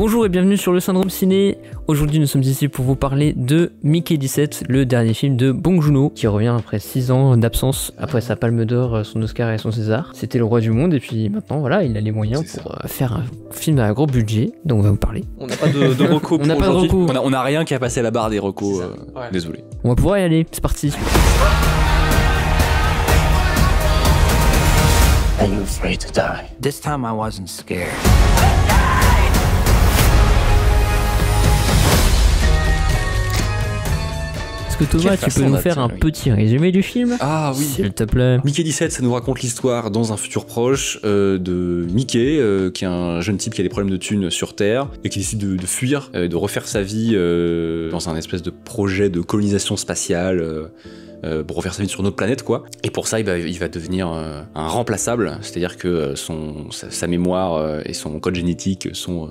Bonjour et bienvenue sur le Syndrome Ciné. Aujourd'hui nous sommes ici pour vous parler de Mickey 17, le dernier film de Bong Joon-ho, qui revient après 6 ans d'absence, après sa Palme d'Or, son Oscar et son César. C'était le roi du monde et puis maintenant voilà, il a les moyens pour faire un film à gros budget, donc on va vous parler. On n'a pas de recos On n'a pas de recos. On a rien qui a passé la barre des recos, ouais. Désolé. On va pouvoir y aller, c'est parti. Are you afraid to die? This time I wasn't scared. Est-ce que Thomas, tu peux nous faire un petit résumé du film? Ah oui. S'il te plaît. Mickey 17, ça nous raconte l'histoire dans un futur proche de Mickey, qui est un jeune type qui a des problèmes de thunes sur Terre et qui décide de fuir, de refaire sa vie dans un espèce de projet de colonisation spatiale. Pour refaire sa vie sur notre planète, quoi. Et pour ça, il va devenir un remplaçable, c'est-à-dire que sa mémoire et son code génétique sont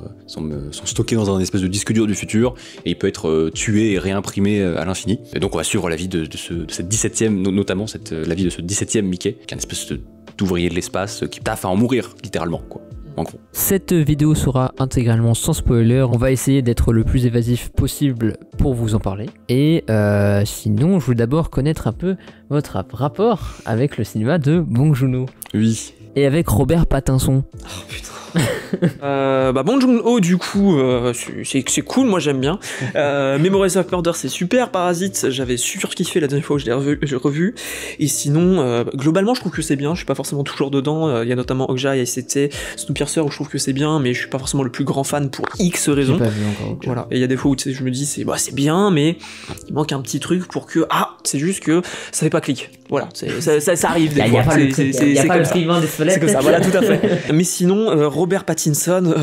stockés dans un espèce de disque dur du futur, et il peut être tué et réimprimé à l'infini. Et donc on va suivre la vie de cette 17e, notamment la vie de ce 17e Mickey, qui est une espèce d'ouvrier de l'espace qui taffe à en mourir, littéralement, quoi. En gros. Cette vidéo sera intégralement sans spoiler, on va essayer d'être le plus évasif possible pour vous en parler. Et sinon, je veux d'abord connaître un peu votre rapport avec le cinéma de Bong Joon-ho. Oui. Et avec Robert Pattinson. Oh putain. Bong Joon-ho, du coup, c'est cool, moi j'aime bien. Memories of Murder, c'est super. Parasite, j'avais surkiffé la dernière fois où je l'ai revu. Et sinon, globalement, je trouve que c'est bien. Je suis pas forcément toujours dedans. Il y a notamment Okja et SCT, Snowpiercer, où je trouve que c'est bien, mais je suis pas forcément le plus grand fan pour X raisons. J'ai pas vu encore. Okay. Voilà. Et il y a des fois où je me dis, c'est bien, mais il manque un petit truc pour que, c'est juste que ça fait pas clic. Voilà, ça arrive des fois. Il y a pas le triment des solettes. C'est comme ça, voilà, tout à fait. Mais sinon, Robert Pattinson,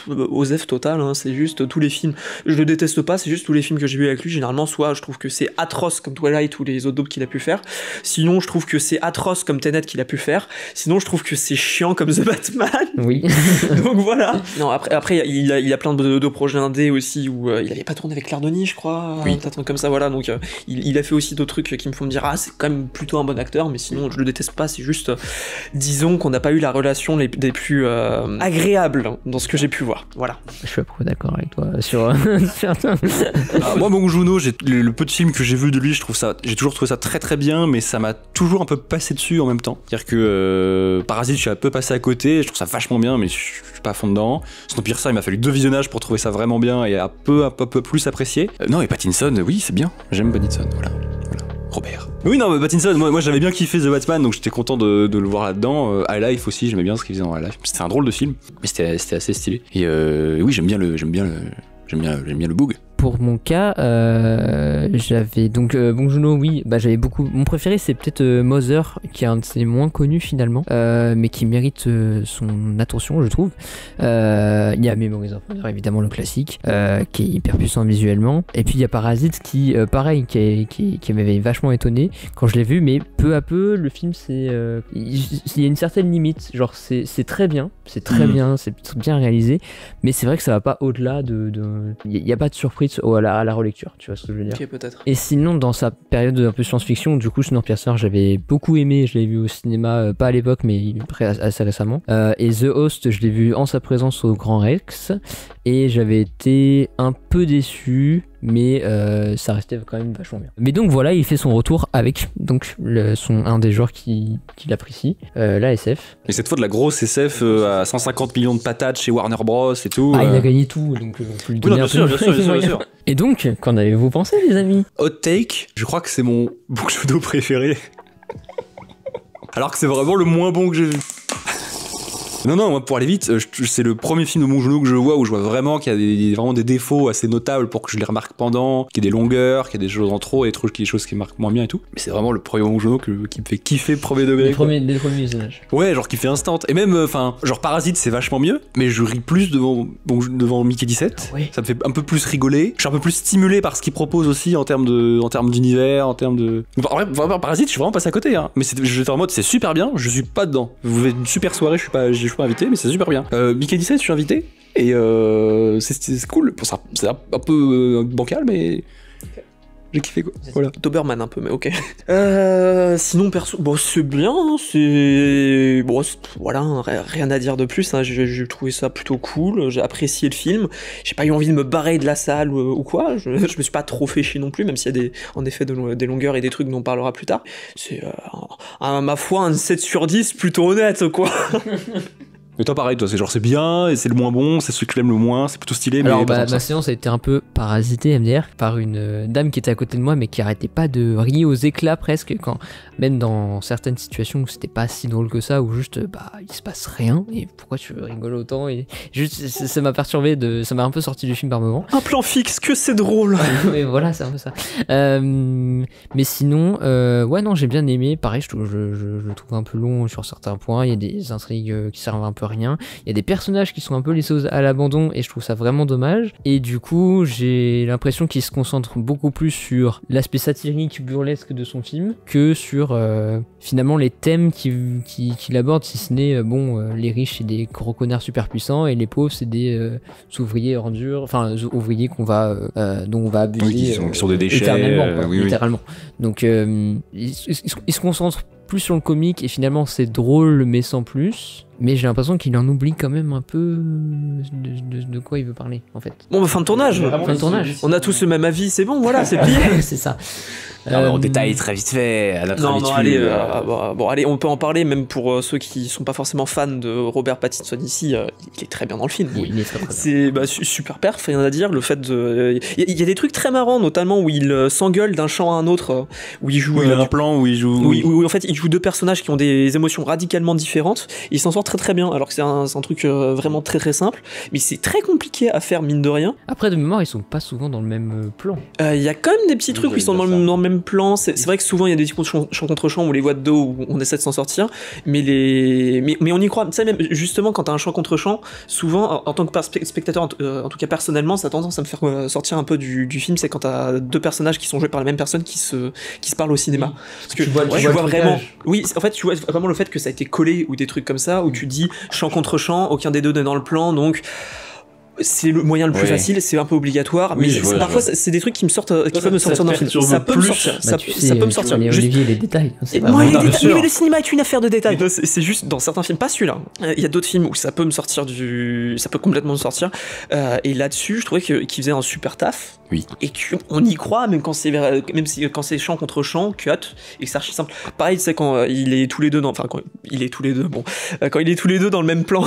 Osef total, hein, c'est juste tous les films, je le déteste pas, c'est juste tous les films que j'ai vu avec lui, généralement, soit je trouve que c'est atroce comme Twilight ou les autres daubes qu'il a pu faire, sinon je trouve que c'est atroce comme Tenet qu'il a pu faire, sinon je trouve que c'est chiant comme The Batman. Oui. Donc voilà. Non, après il a plein de projets indés aussi, où il avait pas tourné avec Claire Denis, je crois, oui. Un truc comme ça, voilà, donc il a fait aussi d'autres trucs qui me font me dire, c'est quand même plutôt un bon acteur, mais sinon je le déteste pas, c'est juste, disons qu'on n'a pas eu la relation des plus agréables dans ce que j'ai pu voir. Voilà. Je suis à peu près d'accord avec toi sur certains. Moi, Bong Joon-ho, le peu de films que j'ai vu de lui, j'ai toujours trouvé ça très très bien, mais ça m'a toujours un peu passé dessus en même temps. C'est-à-dire que Parasite, je suis un peu passé à côté, je trouve ça vachement bien, mais je suis pas à fond dedans. Snowpiercer, il m'a fallu 2 visionnages pour trouver ça vraiment bien et un peu plus apprécié. Non, et Pattinson, oui, c'est bien. J'aime Pattinson, voilà. Robert. Oui, non, Pattinson, moi j'avais bien kiffé The Batman, donc j'étais content de le voir là-dedans. High Life aussi, j'aimais bien ce qu'il faisait dans High Life. C'était un drôle de film, mais c'était assez stylé. Et oui, j'aime bien le Boog. Pour mon cas, j'avais donc Bong Joon-ho, oui, j'avais beaucoup. Mon préféré, c'est peut-être Mother, qui est un de ses moins connus finalement, mais qui mérite son attention, je trouve. Il y a Memories of Murder, évidemment le classique, qui est hyper puissant visuellement. Et puis il y a Parasite, qui, pareil, qui m'avait vachement étonné quand je l'ai vu, mais peu à peu, le film, il y a une certaine limite. Genre, c'est très bien, c'est bien réalisé, mais c'est vrai que ça va pas au-delà il n'y a pas de surprise à la relecture, tu vois ce que je veux dire. Ok, peut-être. Et sinon, dans sa période un peu science-fiction, du coup, Snowpiercer, j'avais beaucoup aimé, je l'ai vu au cinéma, pas à l'époque, mais assez récemment. Et The Host, je l'ai vu en sa présence au Grand Rex, et j'avais été un peu déçu, mais ça restait quand même vachement bien. Mais donc voilà, il fait son retour avec donc un des joueurs qu'il apprécie, la SF. Et cette fois de la grosse SF à 150 millions de patates chez Warner Bros et tout. Il a gagné tout, donc on peut lui donner bien sûr. Et donc, qu'en avez-vous pensé, les amis? Hot take, je crois que c'est mon Bong Joon-ho préféré. Alors que c'est vraiment le moins bon que j'ai vu. Non, moi, pour aller vite, c'est le premier film de Bong Joon-ho que je vois où je vois vraiment qu'il y a vraiment des défauts assez notables pour que je les remarque pendant, qu'il y ait des longueurs, qu'il y ait des choses en trop et des choses qui marquent moins bien et tout. Mais c'est vraiment le premier Bong Joon-ho qui me fait kiffer premier degré. Des premiers visionnages. Ouais, genre qui fait instant. Et même, genre Parasite, c'est vachement mieux, mais je ris plus devant Mickey 17. Oui. Ça me fait un peu plus rigoler. Je suis un peu plus stimulé par ce qu'il propose aussi en termes d'univers, en termes de. En vrai, Parasite, je suis vraiment passé à côté, hein. Mais j'étais en mode, c'est super bien, je suis pas dedans. Vous faites une super soirée, je suis pas invité, mais c'est super bien. Mickey 17, je suis invité, et c'est cool. C'est un peu bancal, mais. j'ai kiffé quoi. Voilà. Doberman un peu, mais ok. Sinon, perso, bon, c'est bien, hein, c'est. Bon, voilà, hein, rien à dire de plus, hein, j'ai trouvé ça plutôt cool, j'ai apprécié le film, j'ai pas eu envie de me barrer de la salle ou quoi, je me suis pas trop fait chier non plus, même s'il y a en effet des longueurs et des trucs dont on parlera plus tard. C'est, à ma foi, un 7 sur 10 plutôt honnête, quoi. Mais toi pareil, toi c'est genre c'est bien et c'est le moins bon, c'est celui que j'aime le moins, c'est plutôt stylé. Alors mais pas bah, tant que ça. ma séance a été un peu parasitée MDR par une dame qui était à côté de moi mais qui arrêtait pas de rire aux éclats presque, quand même dans certaines situations où c'était pas si drôle que ça, où juste bah il se passe rien et pourquoi tu rigoles autant, et juste ça m'a perturbé, ça m'a un peu sorti du film par moment. Un plan fixe, que c'est drôle. Mais voilà, c'est un peu ça. Mais sinon, ouais, non, j'ai bien aimé. Pareil, je le trouve un peu long sur certains points. Il y a des intrigues qui servent un peu à rien. Il y a des personnages qui sont un peu laissés à l'abandon et je trouve ça vraiment dommage. Et du coup, j'ai l'impression qu'il se concentre beaucoup plus sur l'aspect satirique, burlesque de son film que sur finalement les thèmes qu'il aborde, si ce n'est les riches c'est des gros connards super puissants et les pauvres c'est des ouvriers ordures, enfin ouvriers dont on va abuser, Oui, qui sont des déchets, éternellement, oui. littéralement. Donc il se concentre plus sur le comique et finalement c'est drôle mais sans plus. Mais j'ai l'impression qu'il en oublie quand même un peu de quoi il veut parler en fait. Bon, bah, fin de tournage. Fin de tournage. On a tous le même avis, c'est bon, voilà, c'est plié. C'est ça. Non, mais on détaille très vite fait à notre habitude. Non, allez, bon, allez, on peut en parler, même pour ceux qui sont pas forcément fans de Robert Pattinson ici, il est très bien dans le film. Oui, il est très bien. C'est super perf, rien à dire. Le fait de, il y a des trucs très marrants, notamment où il s'engueule d'un chant à un autre, où il joue. Oui, il a un plan où il joue. Où en fait il joue deux personnages qui ont des émotions radicalement différentes. Et il s'en sort très très bien, alors que c'est un truc vraiment très très simple, mais c'est très compliqué à faire mine de rien. Après de mémoire, ils sont pas souvent dans le même plan. Il y a quand même des petits trucs où ils sont dans le même plan. C'est vrai que souvent il y a des chants contre chants où on les voit de dos, où on essaie de s'en sortir, mais on y croit. Tu sais, même justement quand t'as un chant contre chant, souvent en tant que spectateur, en tout cas personnellement, ça a tendance à me faire sortir un peu du film. C'est quand t'as deux personnages qui sont joués par la même personne qui se parlent au cinéma. Parce que tu vois vraiment. Oui, en fait, tu vois vraiment le fait que ça a été collé ou des trucs comme ça, où tu dis chant contre chant, aucun des deux n'est dans le plan, donc c'est le moyen le plus facile, c'est un peu obligatoire, mais parfois c'est des trucs qui me sortent, qui peuvent me sortir d'un film. Ça peut me sortir, ça peut me sortir. Olivier, les détails. Mais le cinéma est une affaire de détails. C'est juste dans certains films, pas celui-là. Il y a d'autres films où ça peut me sortir ça peut complètement me sortir. Et là-dessus, je trouvais qu'il faisait un super taf. Oui. Et qu'on y croit, même quand c'est chant contre chant, cut, et que c'est archi simple. Pareil, tu sais, quand il est tous les deux dans le même plan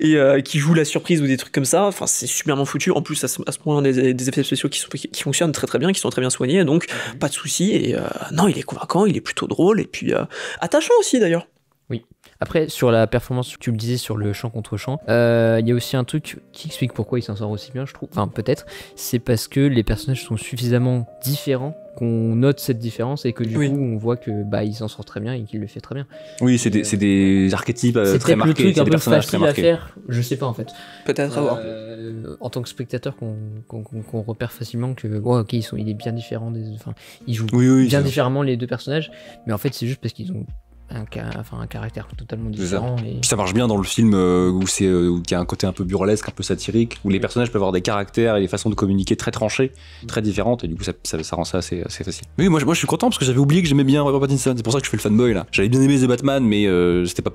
et qui joue la surprise ou des trucs comme ça. Enfin, c'est superment foutu. En plus, à ce point, des effets spéciaux qui fonctionnent très très bien, qui sont très bien soignés, donc pas de soucis. Et non, il est convaincant, il est plutôt drôle, et puis attachant aussi d'ailleurs. Oui. Après, sur la performance, tu le disais sur le chant contre chant, il y a aussi un truc qui explique pourquoi il s'en sort aussi bien, je trouve. Enfin, peut-être, c'est parce que les personnages sont suffisamment différents qu'on note cette différence et que du coup on voit que il s'en sort très bien et qu'il le fait très bien. Oui, c'est des archétypes très marqués, c'est des personnages très marqués. À faire, je sais pas en fait. Peut-être à voir. En tant que spectateur, qu'on repère facilement que il est bien différent ils jouent bien différemment les deux personnages, mais en fait c'est juste parce qu'ils ont un caractère totalement différent. Puis ça marche bien dans le film où il y a un côté un peu burlesque, un peu satirique, où les personnages peuvent avoir des caractères et des façons de communiquer très tranchées, très différentes, et du coup ça rend ça assez facile. Mais oui, moi je suis content parce que j'avais oublié que j'aimais bien Robert Pattinson, c'est pour ça que je fais le fanboy là. J'avais bien aimé The Batman, mais c'est pas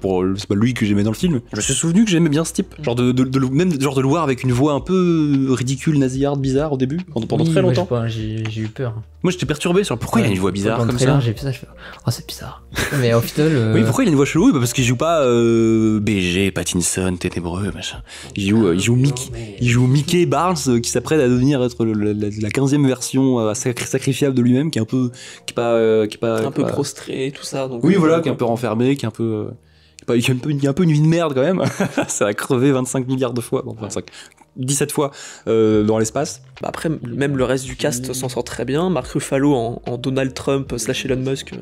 lui que j'aimais dans le film. Je me suis souvenu que j'aimais bien ce type, genre de le voir avec une voix un peu ridicule, nasillarde, bizarre au début, pendant très longtemps. J'ai eu peur. Moi j'étais perturbé sur pourquoi il a une voix bizarre comme ça. J'ai fait ça, je fais c'est bizarre. Mais au final. Oui, pourquoi il a une voix chelou? Parce qu'il joue pas BG, Pattinson, ténébreux, machin. Il joue Mickey Barnes qui s'apprête à être la 15e version sacrifiable de lui-même, qui est un peu prostré, tout ça. Donc oui, voilà, qui est un peu renfermé, qui est un peu. Il y a un peu une vie de merde quand même. Ça a crevé 25 milliards de fois. Bon, 17 fois dans l'espace. Après, même le reste du cast s'en sort très bien. Mark Ruffalo en Donald Trump / Elon Musk.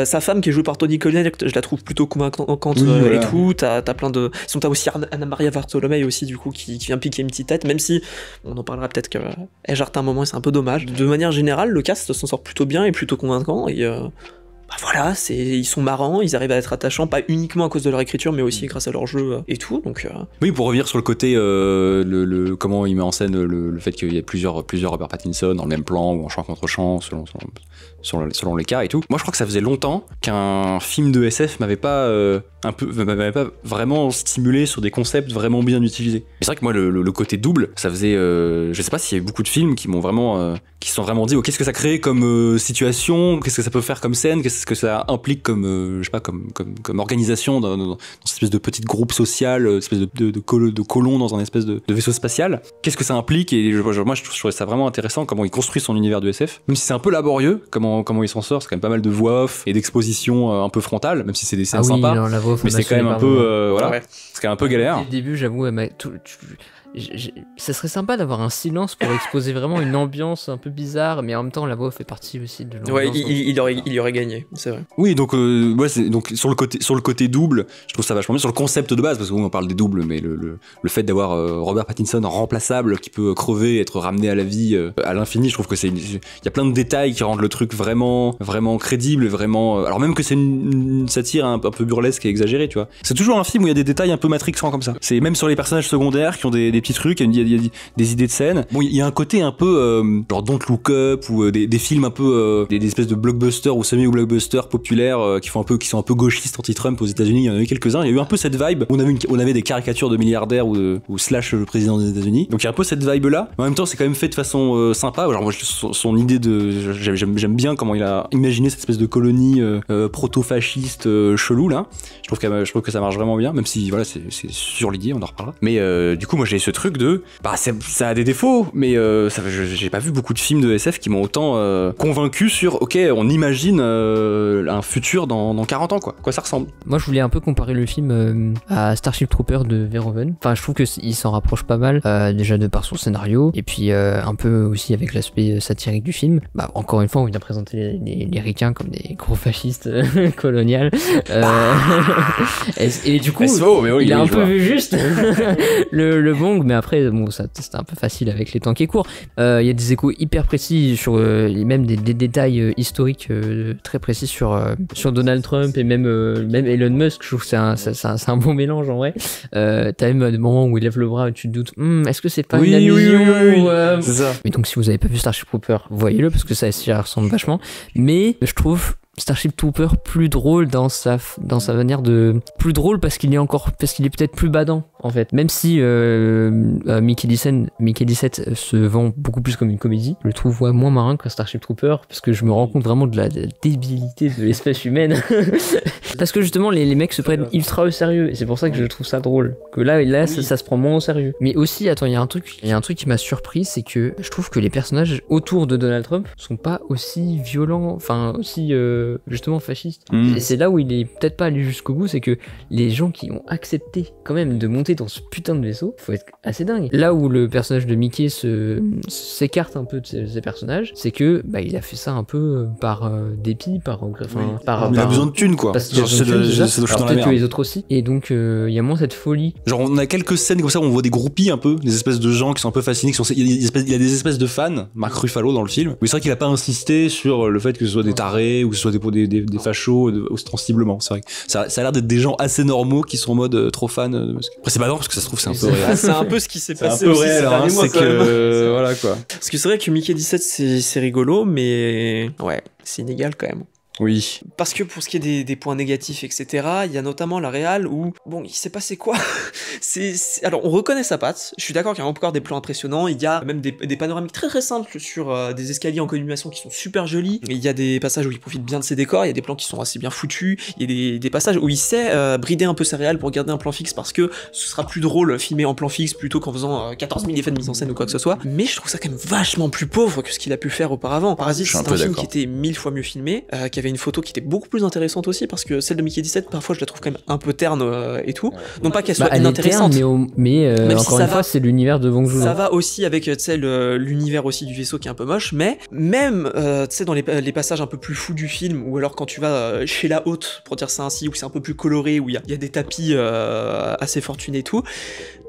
Sa femme qui est jouée par Toni Collette, je la trouve plutôt convaincante et tout. T'as plein de. T'as aussi Anna Maria Bartolomei aussi, du coup, qui vient piquer une petite tête, même si on en parlera peut-être qu'elle jarte un moment et c'est un peu dommage. De manière générale, le cast s'en sort plutôt bien et plutôt convaincant. Et bah voilà, ils sont marrants, ils arrivent à être attachants, pas uniquement à cause de leur écriture, mais aussi grâce à leur jeu et tout. Donc, Oui, pour revenir sur le côté, comment il met en scène le fait qu'il y ait plusieurs Robert Pattinson dans le même plan ou en champ contre champ, selon les cas et tout. Moi, je crois que ça faisait longtemps qu'un film de SF m'avait pas vraiment stimulé sur des concepts vraiment bien utilisés. C'est vrai que moi, le côté double, ça faisait, je sais pas s'il y a eu beaucoup de films qui m'ont vraiment, qui se sont vraiment dit, qu'est-ce que ça crée comme situation, qu'est-ce que ça peut faire comme scène, qu'est-ce que ça implique comme, je sais pas, comme organisation dans cette espèce de petit groupe social, espèce de colons dans un espèce de vaisseau spatial. Qu'est-ce que ça implique? Et moi, je trouvais ça vraiment intéressant comment il construit son univers de SF. Même si c'est un peu laborieux, comment il s'en sort, c'est quand même pas mal de voix off et d'exposition un peu frontales, même si c'est des scènes sympas. Non, la voix off, mais c'est quand même un peu, voilà, ouais. c'est quand même un peu galère. Au début, j'avoue, ça serait sympa d'avoir un silence pour exposer vraiment une ambiance un peu bizarre, mais en même temps, la voix fait partie aussi de l'ambiance. Ouais, il aurait gagné, c'est vrai. Oui, donc donc sur le côté double, je trouve ça vachement bien sur le concept de base, parce qu'on parle des doubles, mais le fait d'avoir Robert Pattinson remplaçable qui peut crever, être ramené à la vie à l'infini, je trouve que il y a plein de détails qui rendent le truc vraiment crédible, vraiment. Alors même que c'est une satire un peu burlesque et exagérée, tu vois. C'est toujours un film où il y a des détails un peu matrixants comme ça. C'est même sur les personnages secondaires qui ont des petits trucs, il y a des idées de scène. Bon, il y a un côté un peu genre Don't Look Up ou des films un peu des espèces de blockbusters ou semi-blockbusters populaires qui sont un peu gauchistes anti-Trump aux États-Unis. Il y en a eu quelques-uns. Il y a eu un peu cette vibe. On avait des caricatures de milliardaires ou slash le président des États-Unis. Donc il y a un peu cette vibe là. En même temps, c'est quand même fait de façon sympa. Genre moi, son idée j'aime bien comment il a imaginé cette espèce de colonie proto-fasciste chelou là. Je trouve que ça marche vraiment bien, même si voilà, c'est sur l'idée, on en reparlera. Mais du coup, moi j'ai ce truc de ça a des défauts, mais j'ai pas vu beaucoup de films de SF qui m'ont autant convaincu sur on imagine un futur dans 40 ans, quoi ça ressemble. Moi je voulais un peu comparer le film à Starship Troopers de Verhoeven. Enfin, je trouve qu'il s'en rapproche pas mal, déjà de par son scénario, et puis un peu aussi avec l'aspect satirique du film. Bah, encore une fois, on vient présenter les ricains comme des gros fascistes coloniales. Et du coup, il a un peu vu juste le bong, mais après, bon, c'était un peu facile avec les temps qui courent. Il y a des échos hyper précis sur même des détails historiques très précis sur Donald Trump et même Elon Musk. Je trouve que c'est un bon mélange en vrai. T'as même des moments où il lève le bras et tu te doutes, est-ce que c'est pas une allusion oui. C'est ça. Mais donc si vous avez pas vu Starship Troopers, voyez-le parce que ça ressemble vachement. Mais je trouve Starship Trooper plus drôle dans sa manière de plus drôle parce qu'il est peut-être plus badant en fait, même si Mickey 17 se vend beaucoup plus comme une comédie, je le trouve moins marin que Starship Trooper parce que je me rends compte vraiment de la débilité de l'espèce humaine parce que justement les mecs se prennent ultra au sérieux et c'est pour ça que je trouve ça drôle, que là ça se prend moins au sérieux. Mais aussi attends, il y a un truc qui m'a surpris, c'est que je trouve que les personnages autour de Donald Trump sont pas aussi violents, enfin aussi justement fasciste. Et c'est là où il est peut-être pas allé jusqu'au bout, c'est que les gens qui ont accepté quand même de monter dans ce putain de vaisseau, faut être assez dingue. Là où le personnage de Mickey s'écarte un peu de ses personnages, c'est que il a fait ça un peu par dépit, il a besoin de thunes quoi. Parce que c'est peut-être que les autres aussi. Et donc il y a moins cette folie. Genre on a quelques scènes comme ça où on voit des groupies un peu, des espèces de gens qui sont un peu fascinés, il y a des espèces de fans, Mark Ruffalo dans le film. Mais c'est vrai qu'il a pas insisté sur le fait que ce soit des tarés ou que ce soit des fachos ostensiblement. C'est vrai que ça a l'air d'être des gens assez normaux qui sont en mode trop fans de Musk. Après c'est pas grave parce que ça se trouve c'est un peu réel. C'est un peu ce qui s'est passé c'est un peu aussi réel, ces derniers mois, c'est que voilà quoi. Parce que c'est vrai que Mickey 17 c'est rigolo, mais ouais, c'est inégal quand même. Oui. Parce que pour ce qui est des points négatifs, etc., il y a notamment la réal où, bon, il s'est passé quoi? Alors, on reconnaît sa patte, je suis d'accord qu'il y a encore des plans impressionnants, il y a même des panoramiques très très simples sur des escaliers en colimaçon qui sont super jolis, il y a des passages où il profite bien de ses décors, il y a des plans qui sont assez bien foutus, il y a des passages où il sait brider un peu sa réal pour garder un plan fixe parce que ce sera plus drôle filmé en plan fixe plutôt qu'en faisant 14 000 effets de mise en scène ou quoi que ce soit, mais je trouve ça quand même vachement plus pauvre que ce qu'il a pu faire auparavant. Parasite, c'est un film qui était 1000 fois mieux filmé, qui avait une photo qui était beaucoup plus intéressante aussi parce que celle de Mickey 17 parfois je la trouve quand même un peu terne et tout, non pas qu'elle soit inintéressante, mais encore une fois c'est l'univers de Bong Joon-ho. Ça va aussi avec l'univers aussi du vaisseau qui est un peu moche, mais même tu sais dans les passages un peu plus fous du film ou alors quand tu vas chez la haute pour dire ça ainsi, où c'est un peu plus coloré, où il y a des tapis assez fortunés et tout,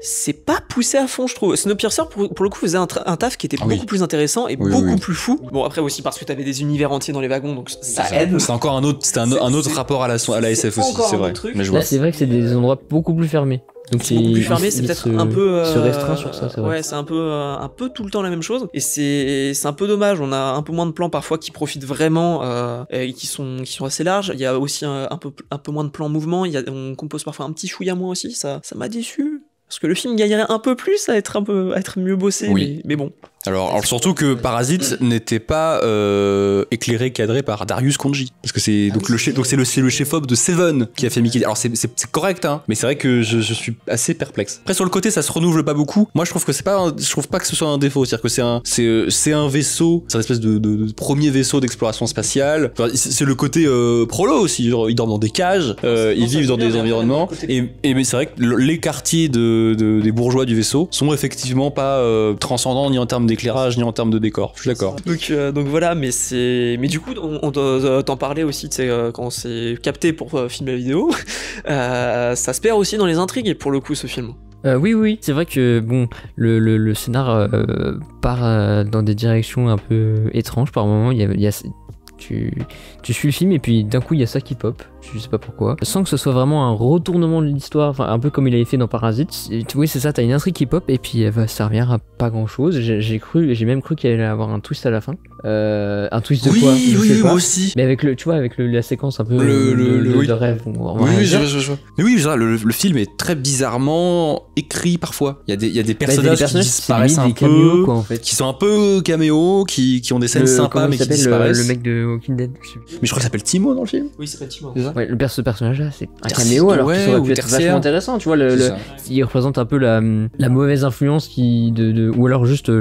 c'est pas poussé à fond je trouve. Snowpiercer pour le coup faisait un taf qui était beaucoup plus intéressant et beaucoup plus fou. Bon après aussi parce que t'avais des univers entiers dans les wagons donc ça aide. Red. C'est encore un autre rapport à la SF aussi, encore c'est un vrai. autre truc. Mais je Là, vois. c'est vrai que c'est des endroits beaucoup plus fermés. Donc C'est beaucoup plus fermé, c'est peut-être un peu se restreint sur ça, c'est vrai. Ouais, c'est un peu tout le temps la même chose et c'est un peu dommage. On a un peu moins de plans parfois qui profitent vraiment et qui sont assez larges. Il y a aussi un peu moins de plans en mouvement. On compose parfois un petit chouïa moins aussi. Ça m'a déçu parce que le film gagnerait un peu plus à être mieux bossé. Oui. Mais bon. Alors surtout que Parasite n'était pas éclairé, cadré par Darius Khondji, parce que c'est c'est le chef-op de Seven qui a fait Mickey. Alors c'est correct, hein, mais c'est vrai que je suis assez perplexe. Après sur le côté, ça se renouvelle pas beaucoup. Moi je trouve que je trouve pas que ce soit un défaut, c'est-à-dire que c'est un vaisseau, c'est une espèce de premier vaisseau d'exploration spatiale. Enfin, c'est le côté prolo aussi, genre ils dorment dans des cages, ils vivent dans des environnements mais c'est vrai que les quartiers des bourgeois du vaisseau sont effectivement pas transcendants ni en termes d'éclairage ni en termes de décor. Je suis d'accord. Donc voilà, mais du coup on t'en parlait aussi, tu sais, quand c'est capté pour filmer la vidéo, ça se perd aussi dans les intrigues pour le coup ce film. Oui, c'est vrai que bon, le scénar part dans des directions un peu étranges par moments. Tu suis le film et puis d'un coup il y a ça qui pop, je sais pas pourquoi, sans que ce soit vraiment un retournement de l'histoire, enfin un peu comme il avait fait dans Parasite. Oui, c'est ça, t'as une intrigue qui pop et puis elle va servir à pas grand chose. J'ai même cru qu'il allait avoir un twist à la fin. Un twist de quoi? Oui, moi aussi. Mais avec la séquence un peu de rêve. Je vois. Mais oui, le film est très bizarrement écrit parfois. Il y a des personnages qui disparaissent un peu, caméos, quoi, en fait. qui sont un peu caméos, qui ont des scènes sympas mais qui disparaissent. Le mec de Walking Dead. Mais je crois qu'il s'appelle Timo dans le film. Oui, c'est pas Timo. Ouais, ce personnage-là, c'est un caméo alors qu'il aurait pu être vachement intéressant, tu vois. Il représente un peu la mauvaise influence ou alors juste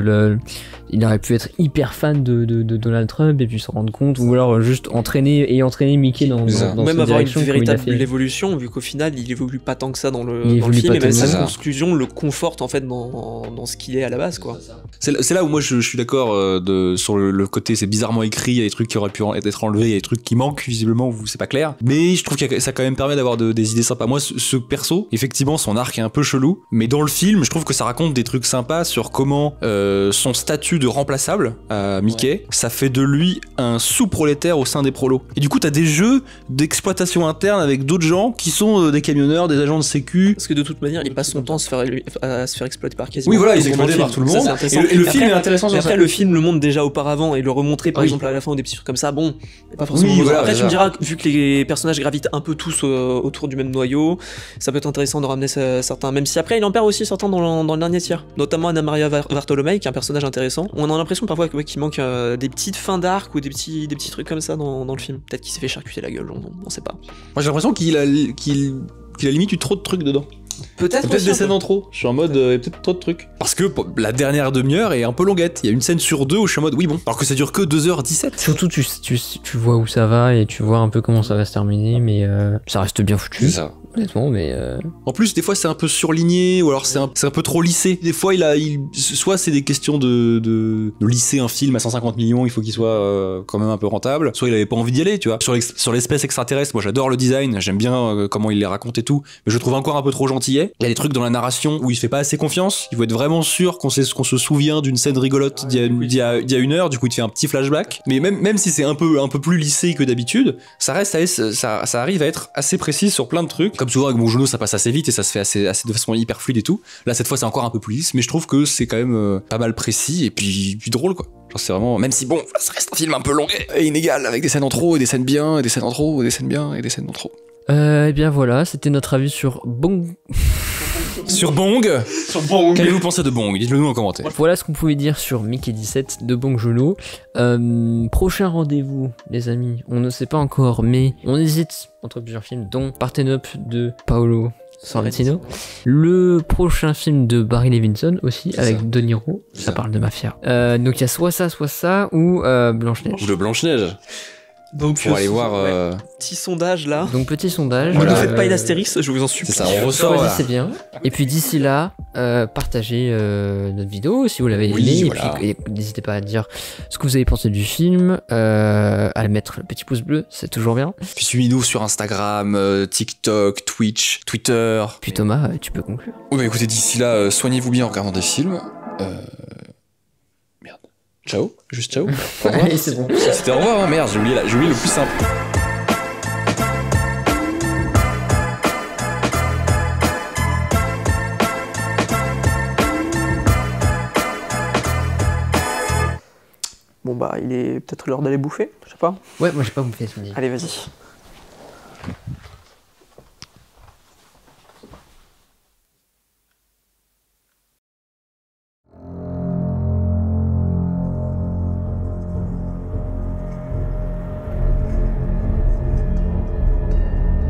il aurait pu être hyper fan de Donald Trump et puis se rendre compte, ou alors juste entraîner Mickey dans même avoir une véritable fait. Évolution, vu qu'au final il évolue pas tant que ça dans le film, et même sa conclusion le conforte en fait dans ce qu'il est à la base, quoi. C'est là où moi je suis d'accord sur le côté, c'est bizarrement écrit, il y a des trucs qui auraient pu être enlevés, il y a des trucs qui manquent visiblement où c'est pas clair, mais je trouve que ça quand même permet d'avoir des idées sympas. Moi ce perso, effectivement son arc est un peu chelou, mais dans le film je trouve que ça raconte des trucs sympas sur comment son statut de remplaçable à Mickey, ça fait de lui un sous-prolétaire au sein des prolos. Et du coup t'as des jeux d'exploitation interne avec d'autres gens qui sont des camionneurs, des agents de sécu. Parce que de toute manière il passe son temps à se faire exploiter par quasiment. Oui voilà, il est exploité par tout le monde. Et le film est intéressant sur ça. Après le film le montre déjà auparavant et le remontrer par exemple à la fin ou des petits trucs comme ça, bon, pas forcément. Oui, voilà, après tu me diras, vu que les personnages gravitent un peu tous autour du même noyau, ça peut être intéressant de ramener certains, même si après il en perd aussi certains dans le dernier tiers, notamment Anna Maria Bartolomei qui est un personnage intéressant. On a l'impression parfois qu'il manque des petites fins d'arc ou des petits trucs comme ça dans le film. Peut-être qu'il s'est fait charcuter la gueule, on sait pas. Moi j'ai l'impression qu'il a limite eu trop de trucs dedans. Peut-être des scènes en trop. Je suis en mode peut-être trop de trucs. Parce que la dernière demi-heure est un peu longuette. Il y a une scène sur deux où je suis en mode oui bon. Alors que ça dure que 2h17. Surtout tu vois où ça va et tu vois un peu comment ça va se terminer, mais ça reste bien foutu. C'est ça. Honnêtement, mais en plus des fois c'est un peu surligné ou alors c'est un peu trop lissé. Des fois soit c'est des questions de lisser un film à 150 millions, il faut qu'il soit quand même un peu rentable, soit il avait pas envie d'y aller, tu vois. Sur l'espèce extraterrestre, moi j'adore le design, j'aime bien comment il les raconte et tout, mais je le trouve encore un peu trop gentillet. Il y a des trucs dans la narration où il se fait pas assez confiance, il faut être vraiment sûr qu'on se souvient d'une scène rigolote d'il y a une heure, du coup il te fait un petit flashback, mais même si c'est un peu plus lissé que d'habitude, ça arrive à être assez précis sur plein de trucs. Comme souvent avec Bong Joon-ho, ça passe assez vite et ça se fait assez de façon hyper fluide et tout. Là cette fois c'est encore un peu plus lisse, mais je trouve que c'est quand même pas mal précis et puis drôle, quoi. Genre c'est vraiment, même si bon, ça reste un film un peu long et inégal avec des scènes en trop et des scènes bien et des scènes en trop et des scènes bien et des scènes en trop. Eh bien voilà, c'était notre avis sur Bong. Sur Bong. Qu'avez-vous pensé de Bong? Dites-le nous en commentaire. Voilà ce qu'on pouvait dire sur Mickey 17 de Bong Joon-ho. Prochain rendez-vous, les amis, on ne sait pas encore, mais on hésite entre plusieurs films, dont Partenope de Paolo Sorrentino. Le prochain film de Barry Levinson aussi, avec De Niro. Ça parle de mafia. Donc il y a soit ça ou Blanche-Neige. Ou le Blanche-Neige. Donc pour aller voir petit sondage là. Donc petit sondage. Voilà, ne faites pas une astérix, je vous en supplie. C'est ça, on ressort. Choisissez bien. Et puis d'ici là, partagez notre vidéo si vous l'avez aimé. Voilà. Et puis n'hésitez pas à dire ce que vous avez pensé du film, à mettre le petit pouce bleu, c'est toujours bien. Puis suivez-nous sur Instagram, TikTok, Twitch, Twitter. Puis Thomas, tu peux conclure. Oui, bah écoutez, d'ici là, soignez-vous bien en regardant des films. Ciao, juste ciao. Au revoir. Allez, c'est bon. C'était au revoir, hein, merde, j'ai oublié le plus simple. Bon bah il est peut-être l'heure d'aller bouffer, je sais pas. Ouais, moi j'ai pas bouffé ce midi. Allez vas-y.